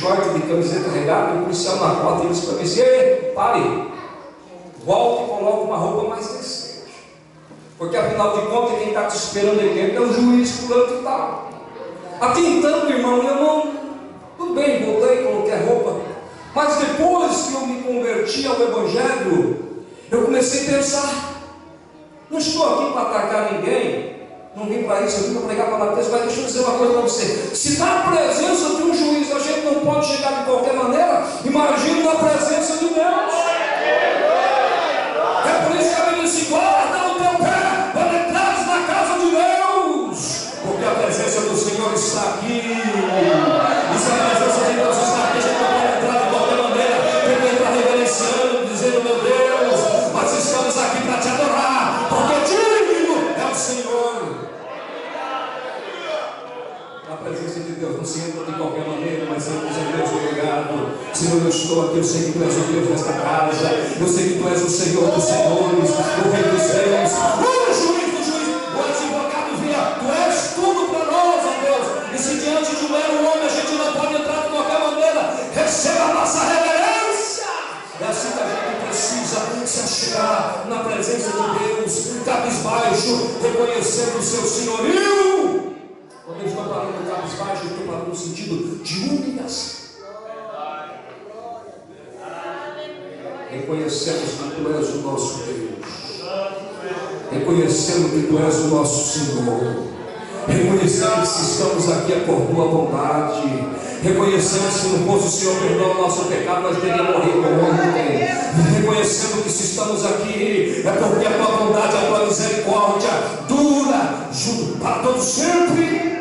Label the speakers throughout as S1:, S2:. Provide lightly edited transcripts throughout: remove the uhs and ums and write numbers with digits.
S1: short, de camiseta regata, e o policial na porta, ele disse para mim assim: ei, pare, volte e coloque uma roupa mais decente, porque afinal de contas quem está te esperando aí dentro é o juiz fulano e tal. Até então, irmão, eu não, tudo bem, voltei, coloquei a roupa, mas depois que eu me converti ao Evangelho, eu comecei a pensar: não estou aqui para atacar ninguém, não vim para isso, eu vim para pregar a palavra de Deus. Mas deixa eu dizer uma coisa para você: se na presença de um juiz a gente não pode chegar de qualquer maneira, imagine na presença de Deus. É por isso que a Bíblia diz: guarda o teu pé quando entrares na casa de Deus, porque a presença do Senhor está aqui. E se a presença de Deus está aqui, a gente não pode entrar de qualquer maneira, tem que entrar reverenciando, dizendo: meu Deus, nós estamos aqui para te adorar, porque digno é o Senhor. Na presença de Deus não se entra de qualquer maneira, mas entra em Deus obrigado. Senhor, eu estou aqui, eu sei que Tu és o Deus desta casa, eu sei que Tu és o Senhor dos senhores, o Rei dos reis, o juiz do juiz, o advogado via. Tu és tudo para nós, ó Deus. E se diante de um mero homem a gente não pode entrar de qualquer maneira, receba a nossa reverência. É assim que a gente precisa se achegar na presença de Deus, cabisbaixo, reconhecendo o seu senhorio. Quando eu estou falando do cabisbaixo, eu estou falando no sentido de humilhação. Reconhecemos que Tu és o nosso Deus, reconhecemos que Tu és o nosso Senhor, reconhecemos que se estamos aqui é por Tua vontade, reconhecemos que se não fosse o Senhor perdoar o nosso pecado, nós teríamos morrido ontem, reconhecendo que se estamos aqui é porque a Tua bondade, a Tua misericórdia dura junto para todos sempre.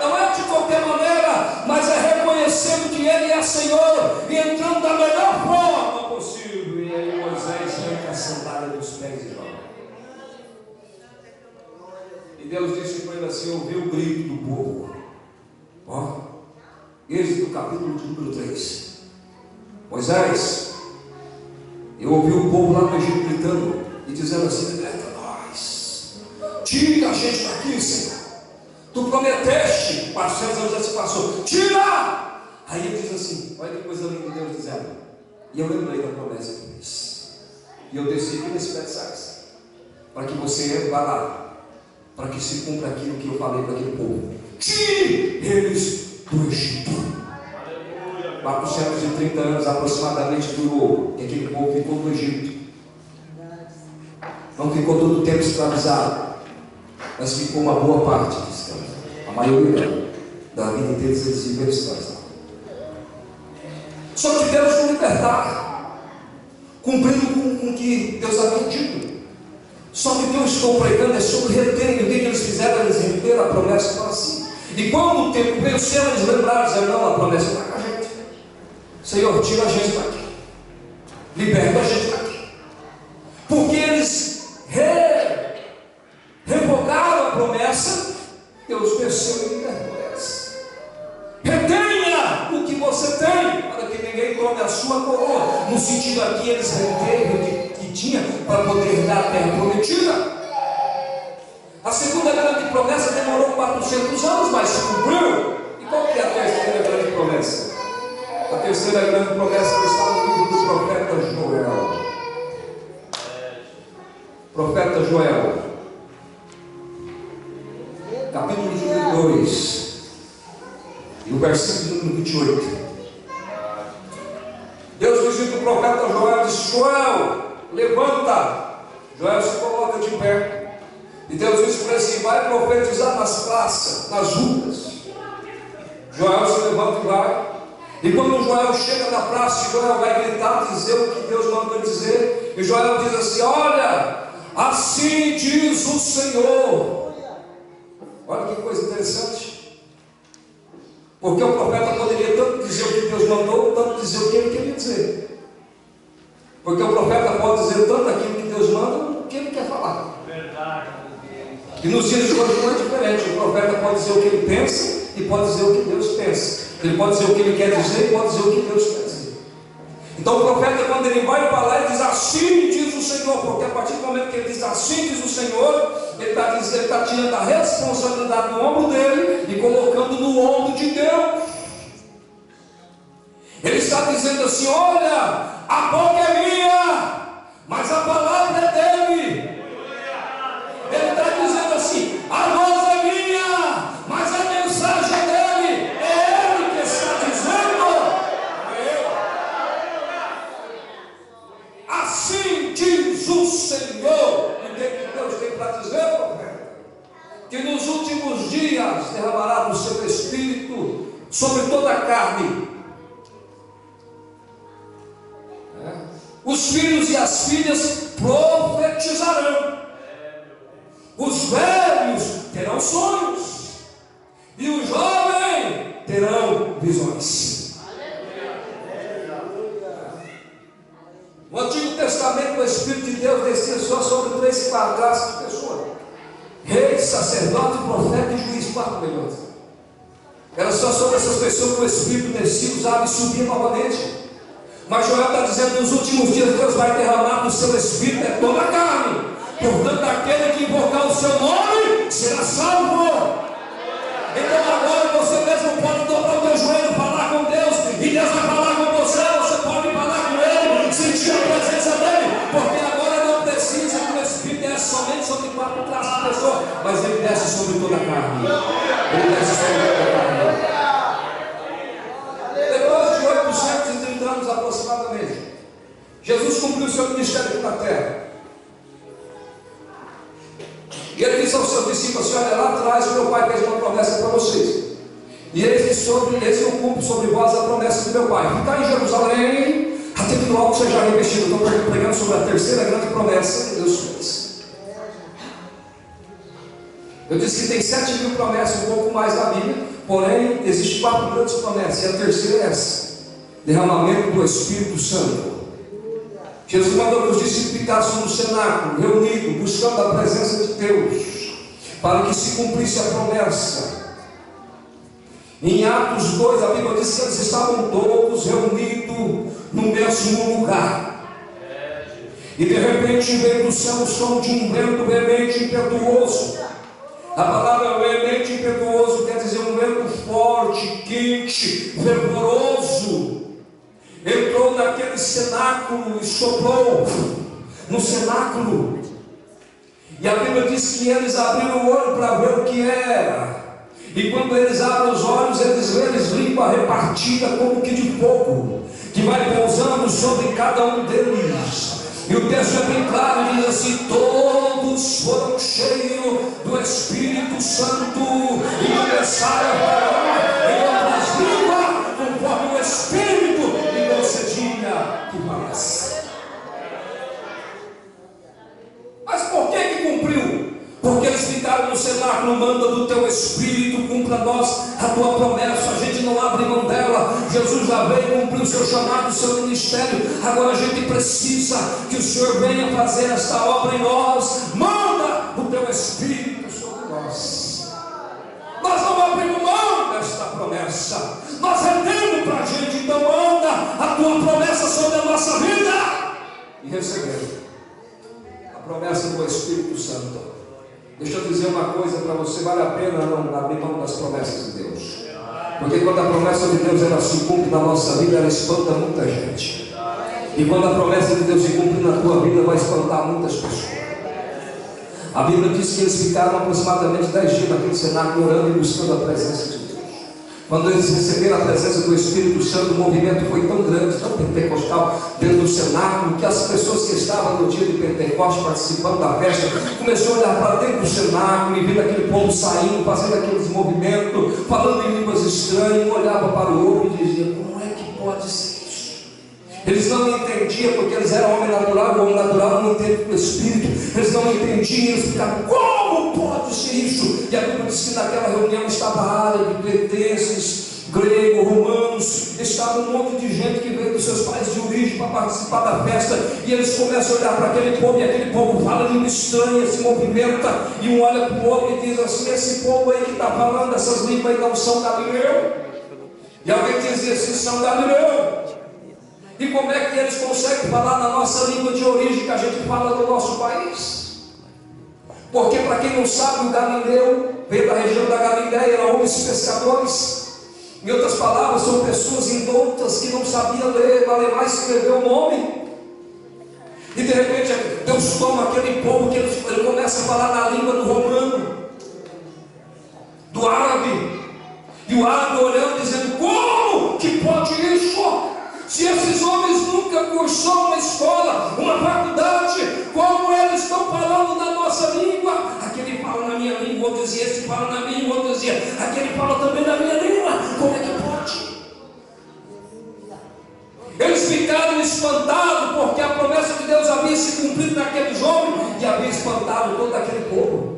S1: Não é de qualquer maneira, mas é reconhecendo que Ele é Senhor e entrando da melhor forma possível. E aí Moisés arranca a sandália dos pés de Jó. E Deus disse para ele assim: ouviu o grito do povo. Ó, Êxodo capítulo de número 3. Moisés, eu ouvi o povo lá no Egito gritando e dizendo assim: liberta nós, tira a gente daqui, Senhor. Tu prometeste, 400 anos já se passou, tira! Aí ele diz assim: olha que coisa linda Deus dizendo. E eu lembrei da promessa que fez. E eu desci aqui nesse pé de sais, para que você vá lá, para que se cumpra aquilo que eu falei para aquele povo: tire eles do Egito. 430 anos aproximadamente durou, e aquele povo ficou no Egito. Não ficou todo o tempo escravizado, mas ficou uma boa parte de escravos. A maioria da vida inteira eles viveram escravos. Só que Deus foi libertar, cumprindo com o que Deus havia dito. Só que o que eu estou pregando é sobre reter. E o que eles fizeram? Eles reteram a promessa para si. E quando o tempo venceu, eles lembraram, disseram: não, a promessa está com a gente. Senhor, tira a gente daqui, liberta a gente daqui. Porque eles revogaram a promessa, Deus venceu e libertou eles. Retenha o que você tem, para que ninguém tome a sua coroa. No sentido aqui, eles reteram o que tinha para poder dar a terra prometida. A segunda grande promessa demorou 400 anos, mas se cumpriu. E qual que é a terceira grande promessa? A terceira grande promessa está no livro do profeta Joel. Profeta Joel, capítulo número 2, e o versículo número 28. Deus disse para o profeta Joel: disse: Joel, levanta. Joel se coloca de pé. E Deus disse para ele assim: vai profetizar nas praças, nas ruas. Joel se levanta e vai. E quando Joel chega na praça, Joel vai gritar, dizer o que Deus mandou dizer. E Joel diz assim: olha, assim diz o Senhor. Olha que coisa interessante. Porque o profeta poderia tanto dizer o que Deus mandou, tanto dizer o que ele queria dizer. Porque o profeta pode dizer tanto aquilo que Deus manda, o que ele quer falar. Verdade. E nos dias de hoje não é diferente. O profeta pode dizer o que ele pensa e pode dizer o que Deus pensa. Ele pode dizer o que ele quer dizer e pode dizer o que Deus quer dizer. Então o profeta, quando ele vai falar, ele diz: assim diz o Senhor. Porque a partir do momento que ele diz assim diz o Senhor, ele está tirando a responsabilidade do ombro dele e colocando no ombro de Deus. dizendo assim: olha, a boca é minha, mas a palavra é dele. Ele está dizendo assim: a voz é minha, mas a mensagem é dele. É ele que está dizendo. Assim diz o Senhor. E o que Deus tem para dizer, profeta? Que nos últimos dias derramará do seu Espírito sobre toda a carne. Os filhos e as filhas profetizarão. Os velhos terão sonhos. E os jovens terão visões. No Antigo Testamento, o Espírito de Deus descia só sobre 3 classes de pessoas: rei, sacerdote, profeta e juiz. 4 milhões. Era só sobre essas pessoas que o Espírito descia, usava e subia novamente. Mas Joel está dizendo: nos últimos dias Deus vai derramar do seu Espírito é toda a carne. Portanto, aquele que invocar o seu nome será salvo. Então agora você mesmo pode dobrar o teu joelho, falar com Deus, e Deus vai falar com você. Você pode falar com Ele, sentir a presença dEle, porque agora não precisa que o Espírito desce somente sobre 4 classes de pessoas, mas Ele desce sobre toda a carne. Ele desce sobre toda a carne. Depois de 830 anos aproximadamente, Jesus cumpriu o seu ministério aqui na terra. E ele disse aos seus discípulos assim: olha, lá atrás o meu pai fez uma promessa para vocês, e eles eu cumpro sobre vós a promessa do meu pai: ficar em Jerusalém até que no alto seja revestido. Estou pregando sobre a terceira grande promessa que Deus fez. Eu disse que tem 7.000 promessas, um pouco mais na Bíblia, porém existem 4 grandes promessas, e a terceira é essa: derramamento do Espírito Santo. Jesus mandou que os discípulos ficassem no cenáculo, reunidos, buscando a presença de Deus, para que se cumprisse a promessa. Em Atos 2, a Bíblia diz que eles estavam todos reunidos no mesmo lugar. E de repente veio do céu o som de um vento veemente e impetuoso. A palavra veemente e impetuoso quer dizer um vento forte, quente, fervoroso. Entrou naquele cenáculo e soprou no cenáculo. E a Bíblia diz que eles abriram o olho para ver o que era. E quando eles abrem os olhos, eles veem língua repartida como que de fogo, que vai pousando sobre cada um deles. E o texto é bem claro, diz assim: todos foram cheios do Espírito Santo e começaram a falar em outras línguas, conforme o Espírito que parece. Mas por que cumpriu? Porque eles ficaram no cenáculo. Manda do teu Espírito, cumpra nós a tua promessa. A gente não abre mão dela. Jesus já veio cumprir o seu chamado, o seu ministério. Agora a gente precisa que o Senhor venha fazer esta obra em nós. Manda o teu Espírito sobre nós. Nós não abrimos mão desta promessa. Nós rendemos para a gente. Então manda a tua promessa sobre a nossa vida. E recebemos a promessa do Espírito Santo. Deixa eu dizer uma coisa para você: vale a pena não abrir mão das promessas de Deus, porque quando a promessa de Deus ela se cumpre na nossa vida, ela espanta muita gente. E quando a promessa de Deus se cumpre na tua vida, vai espantar muitas pessoas. A Bíblia diz que eles ficaram aproximadamente 10 dias naquele cenáculo, orando e buscando a presença de Deus. Quando eles receberam a presença do Espírito Santo, o movimento foi tão grande, tão pentecostal, dentro do cenáculo, que as pessoas que estavam no dia de Pentecostes participando da festa, começou a olhar para dentro do cenáculo e vendo aquele povo saindo, fazendo aqueles movimentos, falando em línguas estranhas. Um olhava para o outro e dizia: como é que pode ser isso? Eles não entendiam, porque eles eram homem natural, e o homem natural não entende o Espírito. Eles não entendiam, eles ficavam: como pode ser isso? E a Bíblia diz que naquela reunião estava árabe, cretenses, grego, romanos, estava um monte de gente que veio dos seus países de origem para participar da festa. E eles começam a olhar para aquele povo, e aquele povo fala língua estranha, se movimenta, e um olha para o outro e diz assim: esse povo aí que está falando essas línguas aí não são Galileu? E alguém dizia assim: são Galileu. E como é que eles conseguem falar na nossa língua de origem, que a gente fala do nosso país? Porque, para quem não sabe, o Galileu veio da região da Galileia, eram homens pescadores. Em outras palavras, são pessoas indoutas que não sabiam ler, Malemar escreveu o nome. E de repente Deus toma aquele povo que ele começa a falar na língua do romano, do árabe. E o árabe olhando, dizendo: como que pode isso? Se esses homens nunca cursaram uma escola, uma faculdade, como eles estão falando na nossa língua? Aquele fala na minha língua, outro dizia, esse fala na minha, outro dizia, aquele fala também na minha língua. Como é que pode? Eles ficaram espantados, porque a promessa de Deus havia se cumprido naqueles homens e havia espantado todo aquele povo.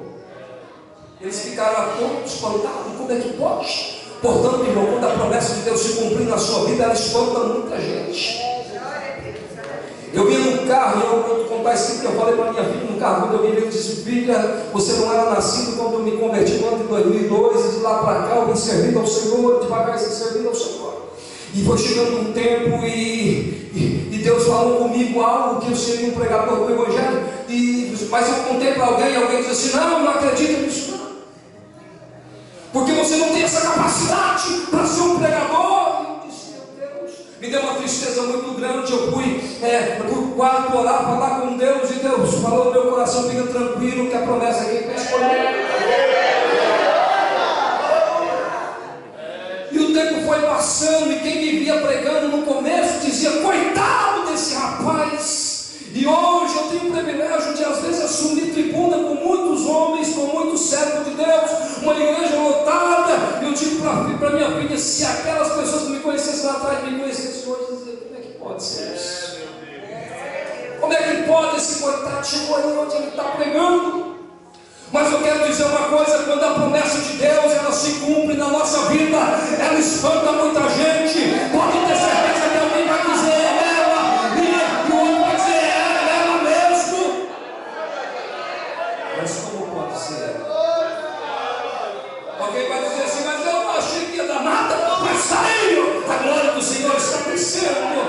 S1: Eles ficaram atônitos, espantados. Como é que pode? Portanto, irmão, quando a promessa de Deus se cumprir na sua vida, ela espanta muita gente. Eu vinha num carro, e eu vou contar isso que eu falei para minha filha no carro. Quando eu vi, ele disse: filha, você não era nascido quando eu me converti no ano de 2002, e de lá para cá eu vim servindo ao Senhor, devagar servindo ao Senhor. E foi chegando um tempo e Deus falou comigo algo que eu seria um pregador do Evangelho. Mas eu contei para alguém, e alguém disse assim: não acredito nisso não, porque você não tem essa capacidade para ser um pregador. E eu disse: meu Deus, me deu uma tristeza muito grande. Eu fui para o quarto orar, falar com Deus, e Deus falou no meu coração: fica tranquilo que a promessa é quem vai escolher. E o tempo foi passando, e quem me via pregando no começo dizia: coitado desse rapaz. E hoje eu tenho o privilégio de às vezes assumir tribuna com muitos homens, com muitos servos de Deus, uma igreja lotada. Eu digo para minha filha: se aquelas pessoas que me conhecessem lá atrás me conhecessem hoje, dizer: como é que pode ser isso? Como é que pode esse coitado chegou aí onde ele está pregando? Mas eu quero dizer uma coisa: quando a promessa de Deus ela se cumpre na nossa vida, ela espanta muita gente. Pode ter certeza que alguém vai dizer: é ela, e o outro vai dizer: é ela mesmo. Mas como pode ser ela? Alguém vai dizer assim: mas eu não achei que ia dar nada, mas saiu. A glória do Senhor está crescendo.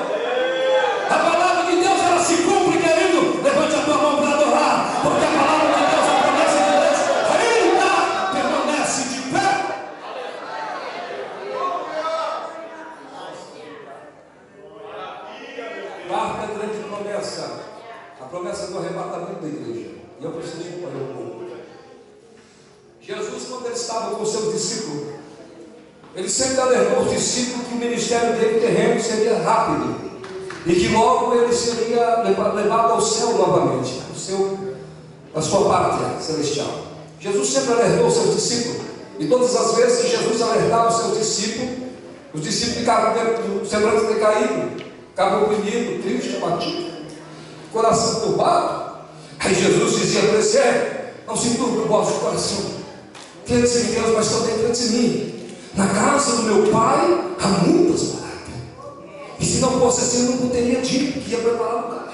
S1: A palavra de Deus ela se cumpre, querido. Levante a tua mão para adorar, porque a palavra de Deus, a promessa de Deus ainda permanece de pé. Quarta grande promessa, a promessa do arrebatamento da igreja. E eu preciso correr um pouco. Jesus, quando ele estava com os seus discípulos, ele sempre alertou os discípulos que o ministério dele terreno seria rápido, e que logo ele seria levado ao céu novamente, a sua pátria celestial. Jesus sempre alertou os seus discípulos, e todas as vezes que Jesus alertava os seus discípulos, os discípulos ficavam com o semblante decaído, ficavam oprimidos, tristes, abatidos, coração turbado. Aí Jesus dizia para eles: não se turbe o vosso coração, crede em Deus, mas também crede em mim. Na casa do meu Pai há muitas moradas. E se não fosse assim, eu não teria dito que ia preparar lugar.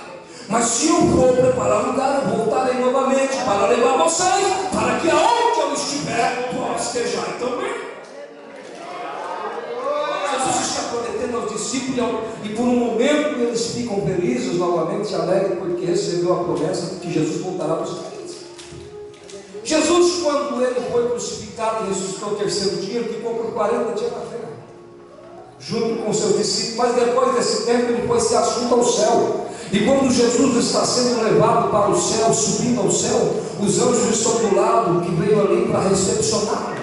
S1: Mas se eu for preparar lugar, eu voltarei novamente para levar vocês, para que aonde eu estiver, vós estejais também. Jesus está prometendo aos discípulos, e por um momento eles ficam felizes novamente, alegres, porque recebeu a promessa de que Jesus voltará para os filhos. Jesus, quando ele foi crucificado e ressuscitou o terceiro dia, ele ficou por 40 dias na terra, junto com seus discípulos. Mas depois desse tempo ele foi ser assunto ao céu. E quando Jesus está sendo levado para o céu, subindo ao céu, os anjos estão do lado, que veio ali para recepcioná-lo.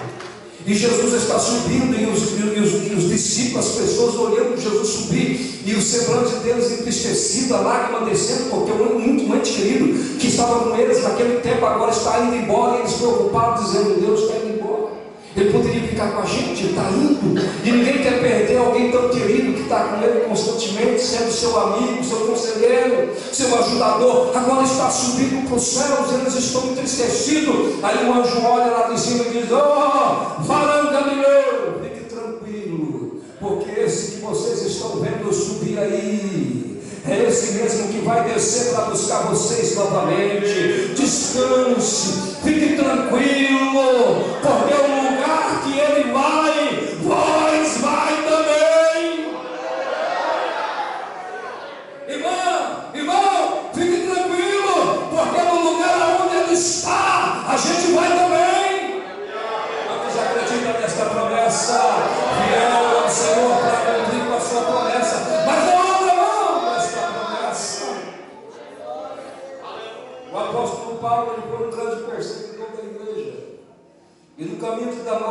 S1: E Jesus está subindo, e os discípulos, as pessoas olhando Jesus subir, e o semblante deles entristecido, a lágrima descendo, porque um ente querido que estava com eles naquele tempo agora está indo embora, e eles preocupados, dizendo: Deus está indo embora. Ele poderia ficar com a gente, ele está indo, e ninguém quer perder alguém tão querido que está com ele constantemente, sendo seu amigo, seu conselheiro, seu ajudador. Agora está subindo para os céus, eles estão entristecidos. Aí o anjo olha lá de cima e diz: varão Galileu, fique tranquilo, porque esse que vocês estão vendo subir aí é esse mesmo que vai descer para buscar vocês novamente. Descanse, fique tranquilo, porque o lugar que ele vai, vós vai também. Irmão, fique tranquilo, porque no lugar onde ele está, a gente vai também. Você acredita nesta promessa? Fiel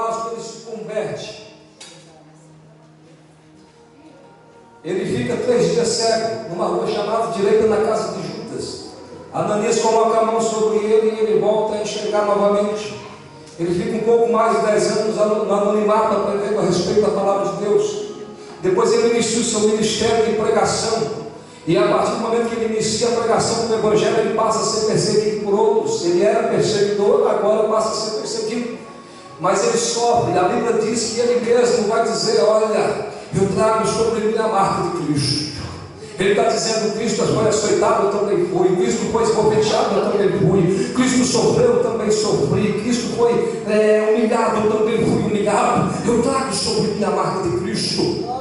S1: Damasco, ele se converte. Ele fica 3 dias cego, numa rua chamada Direita, na casa de Judas. Ananias coloca a mão sobre ele e ele volta a enxergar novamente. Ele fica um pouco mais de 10 anos no anonimato, aprendendo a respeito da palavra de Deus. Depois ele inicia o seu ministério de pregação. E a partir do momento que ele inicia a pregação do Evangelho, ele passa a ser perseguido por outros. Ele era perseguidor, agora passa a ser perseguido. Mas ele sofre. A Bíblia diz que ele mesmo vai dizer: olha, eu trago sobre mim a marca de Cristo. Ele está dizendo: Cristo foi açoitado, eu também fui. Cristo foi esbofeteado, eu também fui. Cristo sofreu, eu também sofri. Cristo foi humilhado, eu também fui humilhado. Eu trago sobre mim a marca de Cristo.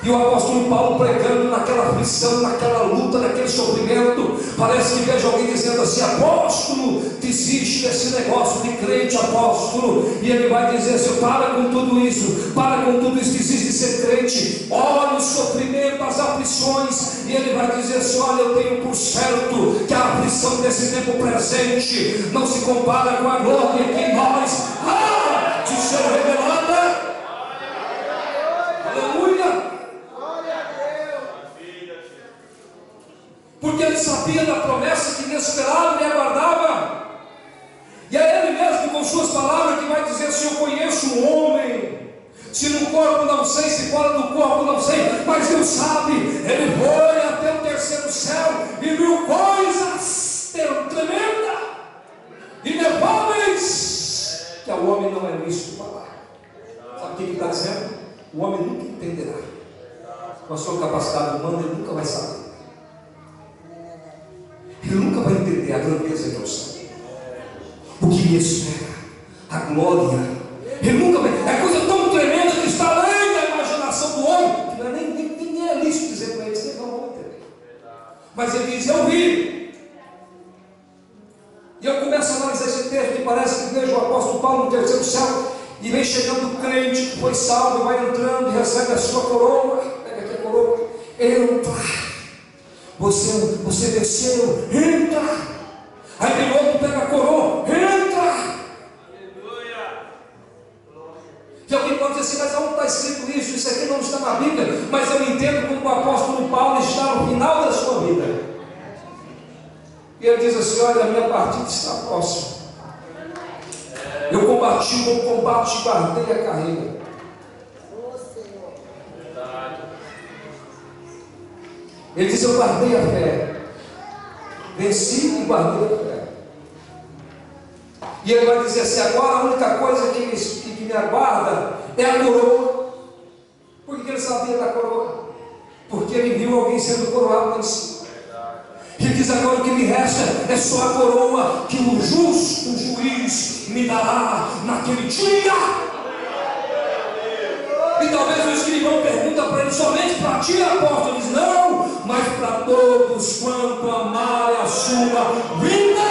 S1: E o apóstolo Paulo pregando naquela aflição, naquela luta, naquele sofrimento, parece que vejo alguém dizendo assim: apóstolo, desiste desse negócio de crente, apóstolo. E ele vai dizer assim: para com tudo isso, desiste de ser crente, olha o sofrimento, as aflições. E ele vai dizer assim: olha, eu tenho por certo que a aflição desse tempo presente não se compara com a glória que em nós há de ser revelada. Aleluia! Porque ele sabia da promessa que inesperado lhe aguardava. E é ele mesmo, com suas palavras, que vai dizer: se eu conheço um homem, se no corpo não sei, se fora do corpo não sei, mas Deus sabe. Ele foi até o 3º céu e viu coisas tremendas, inefáveis, que ao homem não é lícito falar. Sabe o que ele está dizendo? O homem nunca entenderá. Com a sua capacidade humana, ele nunca vai saber. Ele nunca vai entender a grandeza que é o céu, o que lhe espera, a glória. Ele nunca vai. É coisa tão tremenda que está além da imaginação do homem, que não é nem é lícito dizer para eles: não vão entender. Mas ele diz: eu vi. E eu começo a analisar esse texto e parece que vejo o apóstolo Paulo no 3º céu, e vem chegando o crente que foi salvo, vai entrando e recebe a sua coroa. Pega aqui a coroa. Entra. Você venceu, entra. Aí tem outro, pega a coroa, entra. E alguém pode dizer assim: mas aonde está escrito isso? Isso aqui não está na Bíblia. Mas eu entendo como o apóstolo Paulo está no final da sua vida. E ele diz assim: olha, a minha partida está próxima. Eu combati o bom combate e guardei a carreira. Ele diz: eu guardei a fé, venci e guardei a fé. E ele vai dizer assim: agora a única coisa que me aguarda é a coroa. Por que ele sabia da coroa? Porque ele viu alguém sendo coroado lá em cima. Ele diz: agora o que me resta é só a coroa que o justo juiz me dará naquele dia. E talvez o escrivão pergunta para ele: somente para ti, apóstolo? Ele diz: não, mas para todos quanto amarem a sua vida.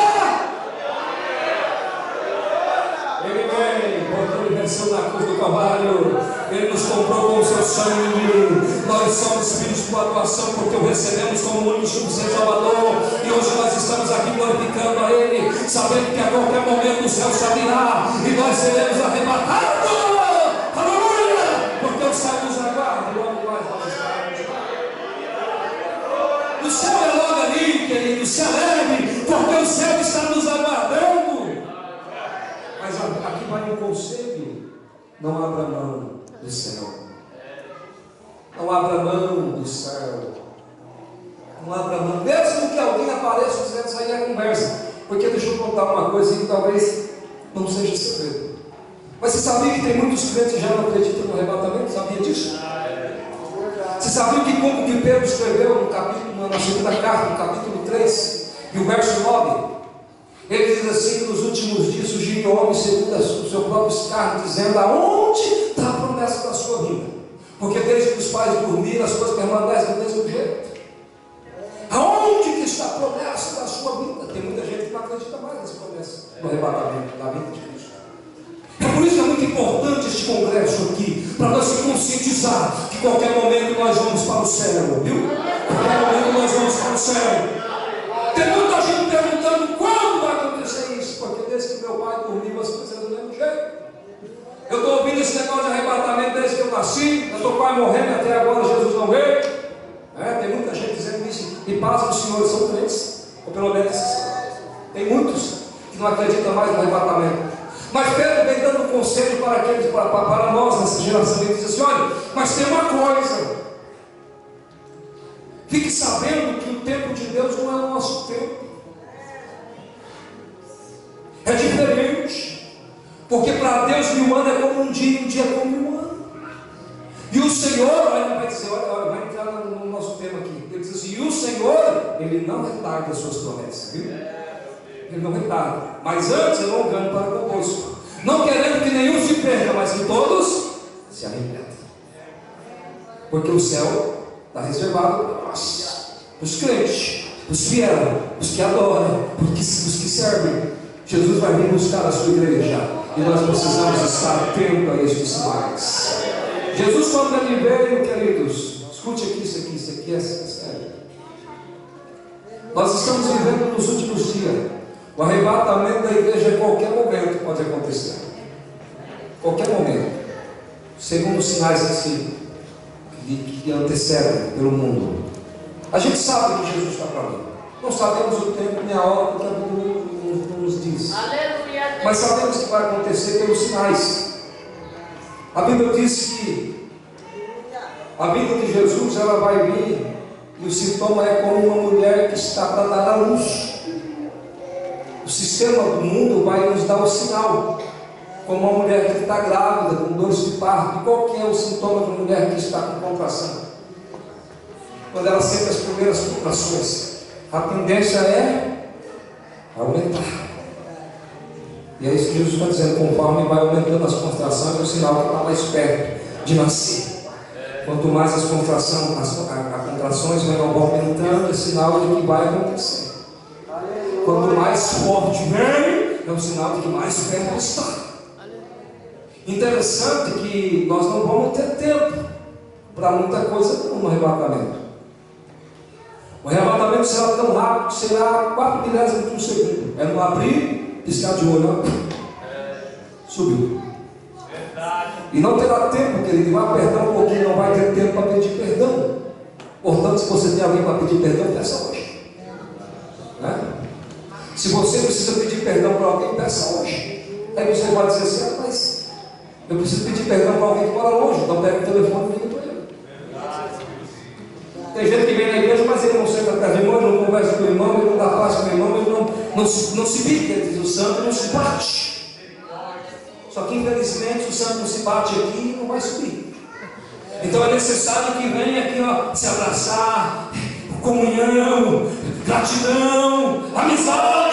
S1: Ele vem, porque ele venceu na cruz do Calvário. Ele nos comprou com o seu sangue. Nós somos filhos de adoção, porque o recebemos como único suficiente Salvador. E hoje nós estamos aqui glorificando a Ele, sabendo que a qualquer momento o céu se abrirá e nós seremos arrebatados. Porque o céu nos aguarda, logo mais nós estaremos. O céu é logo ali, querido, se alegre, porque o céu está nos aguardando. Mas aqui vai um conselho: não abra mão do céu. Não abra mão do céu. Não abra mão, mesmo que alguém apareça dizendo: isso aí é conversa. Porque deixa eu contar uma coisa que talvez não seja segredo. Mas você sabia que tem muitos crentes que já não acreditam no arrebatamento? Sabia disso? Você sabia que como que Pedro escreveu no capítulo, na segunda carta, no capítulo 3, e o verso 9, ele diz assim: que nos últimos dias surgiram homens segundo o seu próprio escárnio, dizendo: aonde está a promessa da sua vida? Porque desde que os pais dormiram, as coisas permanecem do mesmo jeito. Aonde que está a promessa da sua vida? Tem muita gente que não acredita mais nessa promessa do arrebatamento da vida de Cristo. É por isso que é muito importante este congresso aqui, para nós se conscientizar que qualquer momento nós vamos para o céu, viu? Qualquer momento nós vamos para o céu. Tem muita gente perguntando: quando vai acontecer isso? Porque desde que meu pai dormiu, as coisas do mesmo jeito. Eu estou ouvindo esse negócio de arrebatamento desde que eu nasci, eu estou quase morrendo, até agora Jesus não veio. Tem muita gente dizendo isso, e paz dos senhores são crentes, ou pelo menos tem muitos que não acreditam mais no arrebatamento. Mas Pedro vem dando conselho para aqueles, para nós nessa geração, ele diz assim: olha, mas tem uma coisa, fique sabendo que o tempo de Deus não é o nosso tempo, é diferente, porque para Deus 1000 anos é como um dia é como 1000 anos. E o Senhor, olha, vai dizer, olha, vai entrar no nosso tema aqui. Ele diz assim: e o Senhor, Ele não retarda as suas promessas, viu? Ele não retarda. Mas antes é longano para convosco, não querendo que nenhum se perca, mas que todos se arrependam. Porque o céu está reservado para nós, os crentes, os fiéis, os que adoram, os que servem. Jesus vai vir buscar a sua igreja, e nós precisamos estar atentos a estes sinais. Jesus, quando Ele veio, queridos, escute aqui, isso aqui é sério. Nós estamos vivendo nos últimos dias. O arrebatamento da igreja, em qualquer momento pode acontecer. Qualquer momento. Segundo os sinais que antecedem pelo mundo. A gente sabe que Jesus está para vir. Não sabemos o tempo nem a hora, porque a Bíblia não nos diz. Mas sabemos que vai acontecer pelos sinais. A Bíblia diz que a vinda de Jesus, ela vai vir, e o sintoma é como uma mulher que está para dar à luz. O sistema do mundo vai nos dar o sinal, como uma mulher que está grávida, com dores de parto. E qual que é o sintoma de uma mulher que está com contração? Quando ela sente as primeiras contrações, a tendência é aumentar. E é isso que Jesus está dizendo: conforme vai aumentando as contrações, é o sinal que está mais perto de nascer. Quanto mais as contrações vão aumentando, é sinal de que vai acontecer. Quanto mais forte vem, é o sinal de que mais perto está. Interessante que nós não vamos ter tempo para muita coisa no arrebatamento. O arrebatamento será tão rápido que será 4 milésimos de um segundo. É no abrir, piscar de olho, subiu. E não terá tempo, querido, vai apertar um pouquinho, não vai ter tempo para pedir perdão. Portanto, se você tem alguém para pedir perdão, peça hoje. Se você precisa pedir perdão para alguém, peça hoje. Aí você vai dizer assim: mas eu preciso pedir perdão para alguém que mora longe. Então pega o telefone e liga para ele. Tem gente que vem na igreja, mas ele não senta perto do irmão, ele não conversa com o irmão, ele não dá paz com o irmão, ele não se bica, diz o santo, não se bate. Só que infelizmente o santo não se bate aqui e não vai subir. Então é necessário que venha aqui, se abraçar, comunhão, gratidão, amizade.